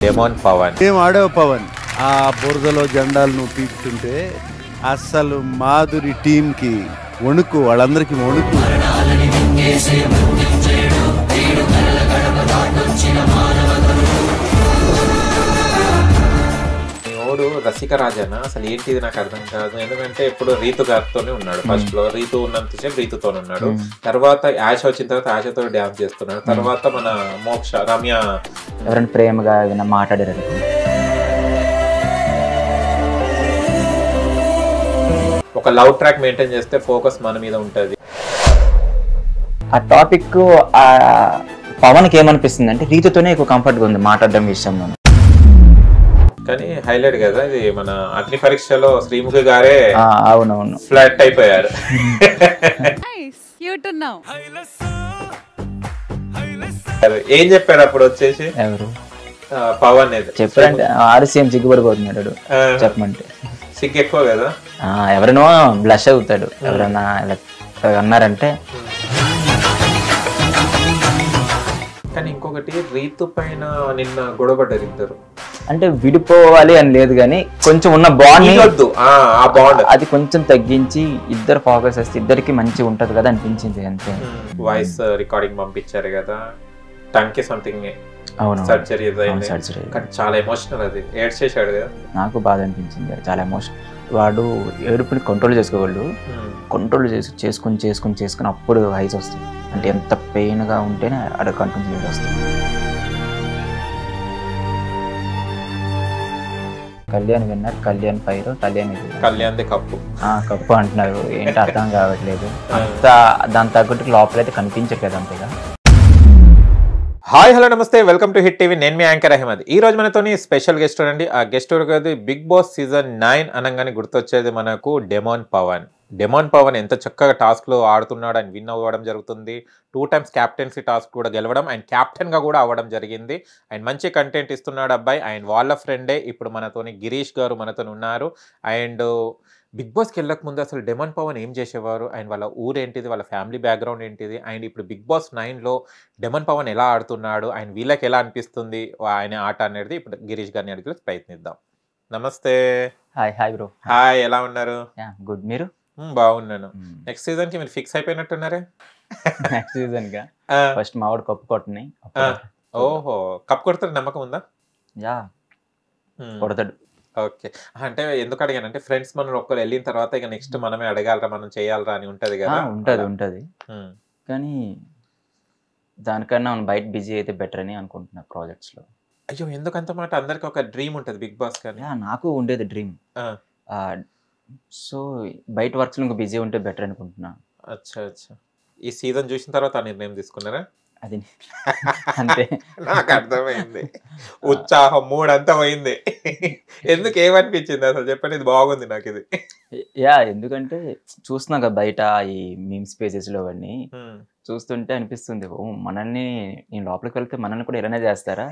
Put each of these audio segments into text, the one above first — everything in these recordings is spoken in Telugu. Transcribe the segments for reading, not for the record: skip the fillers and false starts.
డెమోన్ పవన్ ఏం ఆడావు పవన్? ఆ బురదలో జెండాలు నువ్వు పీకుతుంటే అస్సలు మాధురి టీంకి వణుకు, వాళ్ళందరికీ వణుకు. ఓడు రసిక రాజానా అసలు ఏంటిది నాకు అర్థం కాదు. ఎందుకంటే ఇప్పుడు రీతు గారితోనే ఉన్నాడు. ఫస్ట్ లో రీతు ఉన్నంతసేపు రీతుతో ఉన్నాడు. తర్వాత యాష వచ్చిన తర్వాత యాషతో డ్యాన్స్ చేస్తున్నాడు. తర్వాత మన మోక్ష రమ్య ఎవరైనా ప్రేమగా ఏదైనా మాట్లాడారు, ఒక లవ్ ట్రాక్ మెయింటైన్ చేస్తే ఫోకస్ మన మీద ఉంటది. ఆ టాపిక్ పవన్కి ఏమనిపిస్తుంది అంటే రీతుతోనే ఎక్కువ కంఫర్ట్గా ఉంది మాట్లాడడం విషయంలో. కానీ హైలైట్ కదా ఇది, మన అగ్ని పరీక్షలో శ్రీముఖి గారే అవునవును ఫ్లాట్ అయిపోయారు. ఏం చెప్పారు అప్పుడు వచ్చేసి ఎవరు పవన్ చెప్పారంటే ఆర్సీఎం సిగ్గుపడిపోతున్నాడు చెప్పమంటే. సిగ్గు ఎక్కువ కదా, ఎవరైనా బ్లష్ అవుతాడు ఎవరైనా ఇలా అన్నారంటే. కానీ ఇంకొకటి రీతు పైన నిన్న గొడవపడ్డారు ఇద్దరు. అంటే విడిపోవాలి అని లేదు కానీ కొంచెం ఉన్న బాండ్ ఆ బాండ్ అది కొంచెం తగ్గించి ఇద్దరు ఫోకస్ చేస్తే ఇద్దరికి మంచి ఉంటది కదా అనిపించింది అంతే. వాయిస్ రికార్డింగ్ పంపించారు కదా, టంకి సంథింగ్ అవును సర్జరీ సర్జరీ కానీ చాలా ఎమోషనల్, అది ఏడ్ చేశాడు కదా. నాకు బాధ అనిపించింది, చాలా ఎమోషన్. వాడు ఏడుపుని కంట్రోల్ చేసుకోగలడు, కంట్రోల్ చేసుకుని అప్పుడు హైస్ వస్తుంది. అంటే ఎంత పెయిన్గా ఉంటేనే అక్కడ కంట్రోల్ వస్తుంది. Kalyan winner, Kalyan fire, Kalyan cup అంటున్నారు. ఏంటి అర్థం కావట్లేదు. అంత దాని తగ్గట్టు లోపలైతే కనిపించట్లేదు అంతేగా. హాయ్ హలో నమస్తే, వెల్కమ్ టు హిట్ టీవీ. నేను మీ యాంకర్ అహ్మద్. ఈ రోజు మనతోని స్పెషల్ గెస్ట్ అండి. ఆ గెస్ట్ అది బిగ్ బాస్ సీజన్ 9 అనగానే గుర్తొచ్చేది మనకు డెమోన్ పవన్. డెమోన్ పవన్ ఎంత చక్కగా టాస్క్లో ఆడుతున్నాడు, ఆయన విన్ అవ్వడం జరుగుతుంది. 2 times క్యాప్టెన్సీ టాస్క్ కూడా గెలవడం, ఆయన క్యాప్టెన్గా కూడా అవ్వడం జరిగింది. ఆయన మంచి కంటెంట్ ఇస్తున్నాడు అబ్బాయి. ఆయన వాళ్ళ ఫ్రెండే ఇప్పుడు మనతోని గిరీష్ గారు మనతో ఉన్నారు. అండ్ బిగ్ బాస్కి వెళ్ళక ముందు అసలు డెమోన్ పవన్ ఏం చేసేవారు, ఆయన వాళ్ళ ఊరేంటిది, వాళ్ళ ఫ్యామిలీ బ్యాక్గ్రౌండ్ ఏంటిది, అండ్ ఇప్పుడు బిగ్ బాస్ 9లో డెమోన్ పవన్ ఎలా ఆడుతున్నాడు, ఆయన వీళ్ళకి ఎలా అనిపిస్తుంది ఆయన ఆట అనేది ఇప్పుడు గిరీష్ గారిని అడిగి ప్రయత్నిద్దాం. నమస్తే. Hi bro. హాయ్, ఎలా ఉన్నారు? గుడ్. మీరు? బాగున్నాను. నెక్స్ట్ సీజన్ కి మీరు ఫిక్స్ అయిపోయినట్టున్నారే. నెక్స్ట్ సీజన్ గా ఫస్ట్ మావాడు కప్పు కొట్టని. ఓహో, కప్పు కొడతాడు నమ్మకం ఉందా? యా కొడతాడు. ఓకే, అంటే ఎందుకు అడిగానంటే ఫ్రెండ్స్ మనం ఒక్కరు వెళ్ళిన తర్వాత ఇక నెక్స్ట్ మనమే అడగాలరా, మనం చేయాలరా అని ఉంటది కదా. ఉంటది కానీ దానికన్నా మనం బయట బిజీ అయితే బెటర్ అని అనుకుంటున్నా ప్రాజెక్ట్స్ లో. అయ్యో, ఎందుకంత మాట? అందరికి ఒక డ్రీమ్ ఉంటది బిగ్ బాస్ కానీ. నాకు ఉండేది డ్రీమ్. సో బయట వర్క్స్ లో ఇంకా బిజీ ఉంటే బెటర్ అనుకుంటున్నా. అచ్చా. ఈ సీజన్ చూసిన తర్వాత ఆ నిర్ణయం తీసుకున్నారా? అది అంతే. నాకు అర్థమైంది, ఉత్సాహం మూడంతా పోయింది. ఎందుకు, ఏమనిపించింది అసలు చెప్పండి, ఇది బాగుంది నాకు ఇది. ఎందుకంటే చూస్తున్నా కదా బయట ఈ మీమ్స్ పేజెస్ లో అవన్నీ చూస్తుంటే అనిపిస్తుంది, మనల్ని నేను లోపలికి వెళ్తే మనల్ని కూడా ఇలానే చేస్తారా,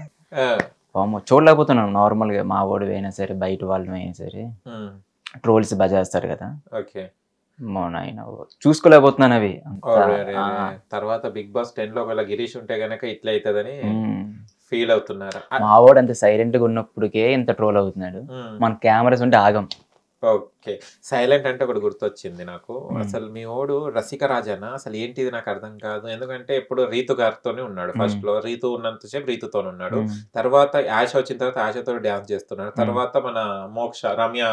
చూడలేకపోతున్నాను. నార్మల్ గా మా వాడు అయినా సరే బయట వాళ్ళు అయినా సరే ట్రోల్స్ బాగా చేస్తారు కదా. ఓకే, చూసుకోలేకపోతున్నాను అవి. తర్వాత బిగ్ బాస్ 10లో ఒకవేళ గిరీష్ ఉంటే గనక ఇట్లా అవుతుందని ఫీల్ అవుతున్నారు. మా వాడు అంత సైలెంట్ గా ఉన్నప్పటికే ఇంత ట్రోల్ అవుతున్నాడు, మన కెమెరాస్ ఉంటే ఆగం. ఓకే, సైలెంట్ అంటే ఒకటి గుర్తొచ్చింది నాకు. అసలు మీ ఓడు రసిక రాజానా అసలు ఏంటిది నాకు అర్థం కాదు. ఎందుకంటే ఇప్పుడు రీతు గారితోనే ఉన్నాడు. ఫస్ట్ లో రీతు ఉన్నంతసేపు రీతుతోనే ఉన్నాడు. తర్వాత యాష వచ్చిన తర్వాత యాషతో డ్యాన్స్ చేస్తున్నాడు. తర్వాత మన మోక్ష రమ్య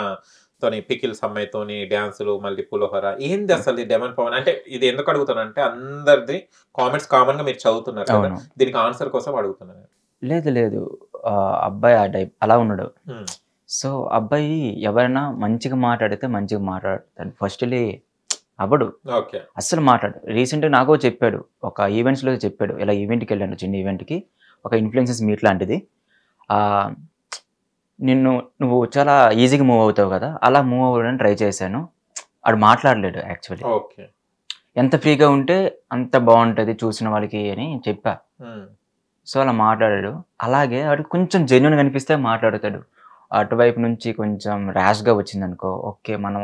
తోని పికిల్స్ అమ్మాయితోని డ్యాన్సులు, మళ్ళీ పులిహోర. ఏంది అసలు ఈ డెమోన్ పవన్ అంటే? ఇది ఎందుకు అడుగుతానంటే అందరిది కామెంట్స్ కామన్ గా మీరు చదువుతున్నారు కదా, దీనికి ఆన్సర్ కోసం అడుగుతున్నాను. లేదు అబ్బాయి ఆ టైప్ అలా ఉన్నాడు. సో అబ్బాయి ఎవరైనా మంచిగా మాట్లాడితే మంచిగా మాట్లాడతాడు, ఫస్ట్లీ అవ్వడు, అస్సలు మాట్లాడు. రీసెంట్గా నాకు చెప్పాడు, ఒక ఈవెంట్స్లో చెప్పాడు, ఇలా ఈవెంట్కి వెళ్ళాను, చిన్న ఈవెంట్కి, ఒక ఇన్ఫ్లుయెన్సెస్ మీట్ లాంటిది. నువ్వు చాలా ఈజీగా మూవ్ అవుతావు కదా, అలా మూవ్ అవ్వడానికి ట్రై చేశాను. ఆడు మాట్లాడలేడు యాక్చువల్లీ. ఎంత ఫ్రీగా ఉంటే అంత బాగుంటుంది చూసిన వాళ్ళకి అని చెప్పా. సో అలా మాట్లాడాడు. అలాగే వాడు కొంచెం జెన్యూన్ కనిపిస్తే మాట్లాడతాడు. అటువైపు నుంచి కొంచెం ర్యాష్గా వచ్చింది అనుకో, ఓకే మనం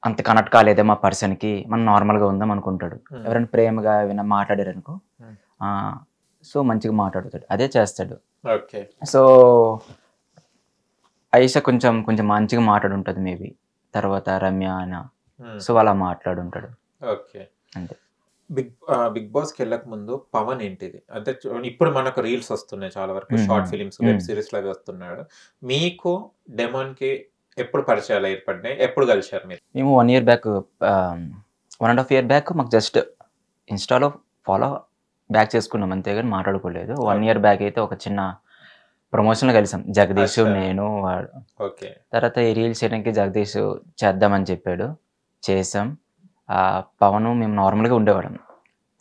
అంత కనెక్ట్ కాలేదే మా పర్సన్కి, మనం నార్మల్గా ఉందాం అనుకుంటాడు. ఎవరైనా ప్రేమగా ఏమైనా మాట్లాడారు అనుకో, సో మంచిగా మాట్లాడుతాడు, అదే చేస్తాడు. ఓకే. సో ఐషా కొంచెం కొంచెం మంచిగా మాట్లాడుంటుంది మేబీ, తర్వాత రమ్య ఆయన, సో అలా మాట్లాడుంటాడు. ఓకే. అంతే. బిగ్ బాస్కి వెళ్ళక ముందు పవన్ ఏంటిది అంటే ఇప్పుడు మనకు రీల్స్ వస్తున్నాయి చాలా వరకు, షార్ట్ ఫిలిమ్స్, వెబ్ సిరీస్ లాగా వస్తున్నాడు. మీకు డెమాన్ కి ఎప్పుడు పరిచయాలు ఏర్పడినాయి, ఎప్పుడు కలిశారు మీరు? మేము 1 year బ్యాక్, 1.5 year బ్యాక్ మాకు జస్ట్ ఇన్స్టాలో ఫాలో బ్యాక్ చేసుకున్నాం అంతే, కానీ మాట్లాడుకోలేదు. 1 year బ్యాక్ అయితే ఒక చిన్న ప్రమోషన్లో కలిసాం, జగదీష్ నేను వాడు. ఓకే. తర్వాత ఈ రీల్స్ చేయడానికి జగదీష్ చేద్దామని చెప్పాడు, చేసాం. పవన్ మేము నార్మల్గా ఉండేవాళ్ళం.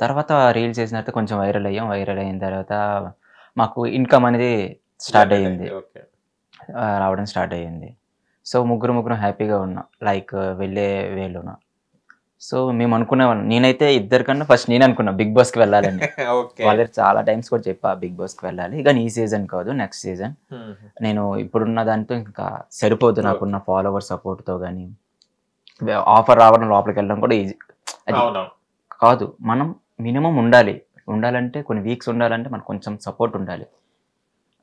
తర్వాత రీల్స్ చేసిన తర్వాత కొంచెం వైరల్ అయ్యాం. వైరల్ అయిన తర్వాత మాకు ఇన్కమ్ అనేది స్టార్ట్ అయ్యింది, రావడం స్టార్ట్ అయ్యింది. సో ముగ్గురు హ్యాపీగా ఉన్నాం, లైక్ వెళ్ళే వేలున్నా. సో మేము అనుకునేవాళ్ళం, నేనైతే ఇద్దరికన్నా ఫస్ట్ నేను అనుకున్నా బిగ్ బాస్కి వెళ్ళాలని. వాళ్ళకి చాలా టైమ్స్ కూడా చెప్పా బిగ్ బాస్కి వెళ్ళాలి, కానీ ఈ సీజన్ కాదు, నెక్స్ట్ సీజన్. నేను ఇప్పుడున్న దాంతో ఇంకా సరిపోదు, నాకున్న ఫాలోవర్ సపోర్ట్తో. కానీ ఆఫర్ రావడం లోపలికి వెళ్ళడం కూడా ఈజీ అది కాదు. మనం మినిమం ఉండాలంటే కొన్ని వీక్స్ ఉండాలంటే మనకు కొంచెం సపోర్ట్ ఉండాలి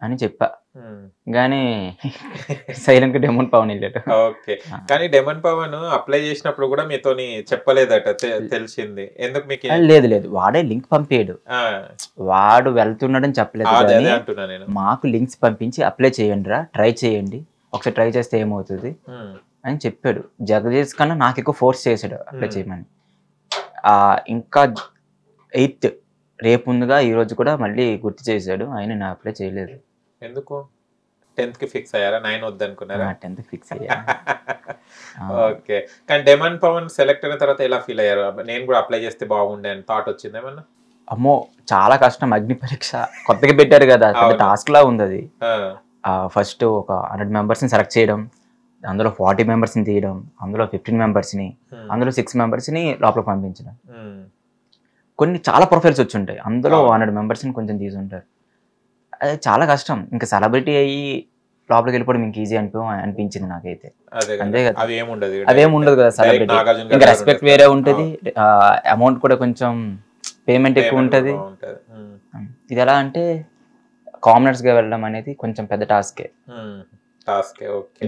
అని చెప్పా. కానీ సైలెంట్ గా డెమన్ పవన్ వెళ్ళాడు. ఓకే. కానీ డెమన్ పవన్ అప్లై చేసినప్పుడు కూడా మీతోని చెప్పలేదట, తెలిసింది. ఎందుకు మీకు? లేదు, వాడే లింక్ పంపాడు, వాడు వెళ్తున్నాడని చెప్పలేదు. మాకు లింక్స్ పంపించి అప్లై చేయండి రా, ట్రై చేయండి, ఒకసారి ట్రై చేస్తే ఏమవుతుంది అని చెప్పాడు. జగదీష్ కన్నా నాకు ఎక్కువ ఫోర్స్ చేశాడు అప్లై చేయమని. ఇంకా 8th రేపు ముందుగా ఈ రోజు కూడా మళ్ళీ గుర్తు చేశాడు, ఆయన నా అప్లై చేయలేదు. ఎందుకు? 10th కి ఫిక్స్ అయ్యారా? 9 వద్దనుకున్నారా? 10th ఫిక్స్ అయ్యా. ఓకే. కానీ డెమన్ పవన్ సెలెక్ట్ అయిన తర్వాత ఎలా ఫీల్ అయ్యారు? నేను కూడా అప్లై చేస్తే బాగుండే అని థాట్ వచ్చింది ఏమన్నా? అమ్మో చాలా కష్టం, అగ్ని పరీక్ష కొత్తగా పెట్టారు కదా, టాస్క్ లా ఉంది అది. ఫస్ట్ ఒక 100 మెంబర్స్ని సెలెక్ట్ చేయడం, అందులో 40 మెంబర్స్ని తీయడం, అందులో 15 మెంబర్స్ని, అందులో 6 మెంబర్స్ని లోపల పంపించడం. కొన్ని చాలా ప్రొఫైల్స్ వచ్చి ఉంటాయి, అందులో 100 మెంబర్స్ని కొంచెం తీసుంటారు. అది చాలా కష్టం. ఇంకా సెలబ్రిటీ అయ్యి లోపలికి వెళ్ళిపోవడం ఇంక ఈజీ అనిపించింది నాకైతే. అంతే కదా, అవేం ఉండదు కదా సెలబ్రిటీ. ఇంకా రెస్పెక్ట్ వేరే ఉంటుంది, అమౌంట్ కూడా కొంచెం పేమెంట్ ఎక్కువ ఉంటుంది. ఇది ఎలా అంటే కామనర్స్ గా వెళ్ళడం అనేది కొంచెం పెద్ద టాస్కే.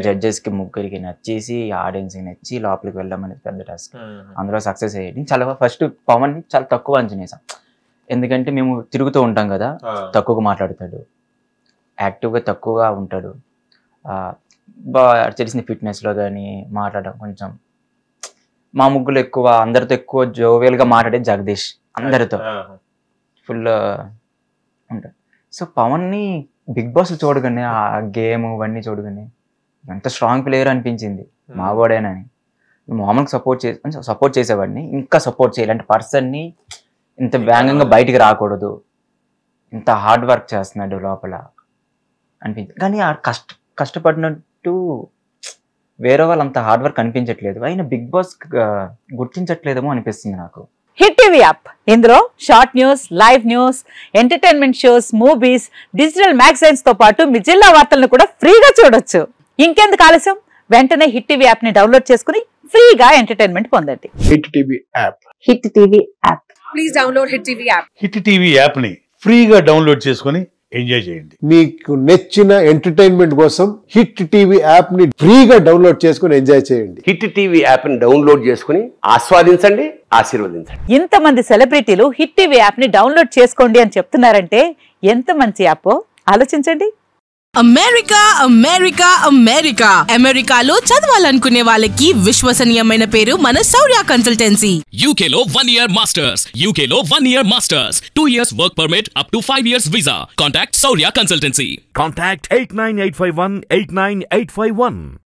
జడ్జెస్ కి ముగ్గురికి నచ్చేసి, ఆడియన్స్ కి నచ్చి లోపలికి వెళ్ళడం అనేది పెద్ద టాస్క్. అందులో సక్సెస్ అయ్యేది చాలా ఫస్ట్ పవన్ చాలా తక్కువ అంచనేసాం, ఎందుకంటే మేము తిరుగుతూ ఉంటాం కదా, తక్కువగా మాట్లాడతాడు, యాక్టివ్గా తక్కువగా ఉంటాడు, బాగా తెలిసిన ఫిట్నెస్లో కానీ మాట్లాడడం కొంచెం. మా ముగ్గులు ఎక్కువ అందరితో ఎక్కువ జోవియల్గా మాట్లాడేది జగదీష్, అందరితో ఫుల్ ఉంటాడు. సో పవన్ని బిగ్ బాస్ చూడగానే ఆ గేమ్ ఇవన్నీ చూడగానే ఎంత స్ట్రాంగ్ ప్లేయర్ అనిపించింది, మావాడేనని. మామూలుగా సపోర్ట్ చేసేవాడిని, ఇంకా సపోర్ట్ చేయాలంటే పర్సన్ని ఇంత వేగంగా బయటికి రాకూడదు, ఇంత హార్డ్ వర్క్ చేస్తున్నాడు లోపల అనిపించింది. కానీ ఆ కష్టపడినట్టు వేరే వాళ్ళు అంత హార్డ్ వర్క్ అనిపించట్లేదు, అయినా బిగ్ బాస్ గుర్తించట్లేదేమో అనిపిస్తుంది నాకు. హిట్ టీవీ యాప్, ఇందులో short news, live news, entertainment shows, movies, digital magazines తో పాటు మీ జిల్లా వార్తలను కూడా ఫ్రీగా చూడొచ్చు. ఇంకెందుకు ఆలస్యం, వెంటనే హిట్ టీవీ యాప్ ని డౌన్లోడ్ చేసుకుని ఫ్రీగా ఎంటర్టైన్మెంట్ పొందండి. Hit TV app, hit TV app, please download hit TV app. Hit TV app ని ఫ్రీగా డౌన్లోడ్ చేసుకుని ఎంజాయ్ చేయండి. మీకు నచ్చిన ఎంటర్టైన్మెంట్ కోసం హిట్ టీవీ యాప్ ని ఫ్రీగా డౌన్లోడ్ చేసుకుని ఎంజాయ్ చేయండి. హిట్ టీవీ యాప్ ని డౌన్లోడ్ చేసుకుని ఆస్వాదించండి, ఆశీర్వదించండి. ఇంతమంది సెలబ్రిటీలు హిట్ టీవీ యాప్ ని డౌన్లోడ్ చేసుకోండి అని చెప్తున్నారంటే ఎంత మంచి యాప్ ఆలోచించండి. అమెరికా అమెరికా అమెరికా అమెరికాలో చదవాలనుకునే వాళ్ళకి విశ్వసనీయమైన పేరు మన శౌర్య కన్సల్టెన్సీ. UK లో 1 year masters, UK లో 1 year masters, 2 years work permit up to 5 years visa. Contact Shaurya Consultancy. Contact 89851 89851.